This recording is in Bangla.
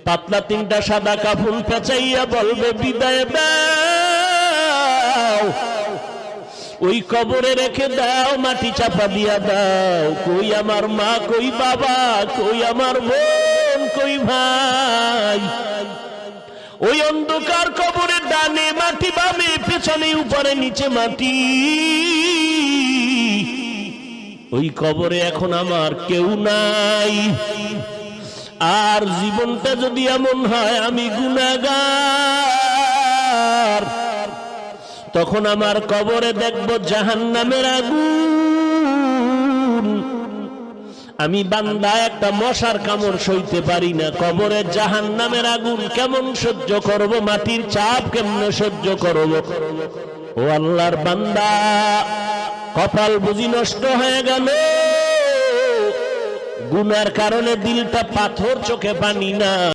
পাতলা তিনটা সাদা কাফন পেঁচাইয়া বলবে বিদায় দাও, ওই কবরে রেখে দাও, মাটি চাপা দিয়া দাও। কই আমার মা, কই বাবা, কই আমার বোন, কই ভাই? ওই অন্ধকার কবরের ডানে মাটি, বামে পেছনে, উপরে নিচে মাটি। ওই কবরে এখন আমার কেউ নাই। আর জীবনটা যদি এমন হয় আমি গুনাহগার, তখন আমার কবরে দেখব জাহান্নামের আগুন। আমি বান্দা একটা মশার কামড় সইতে পারি না, কবরে জাহান্নামের আগুন কেমন সহ্য করব, মাটির চাপ কেমনে সহ্য করব? ও আল্লাহর বান্দা, কপাল বুঝি নষ্ট হয়ে গেল, গুনার কারণে দিলটা পাথর, চোখে পানি না।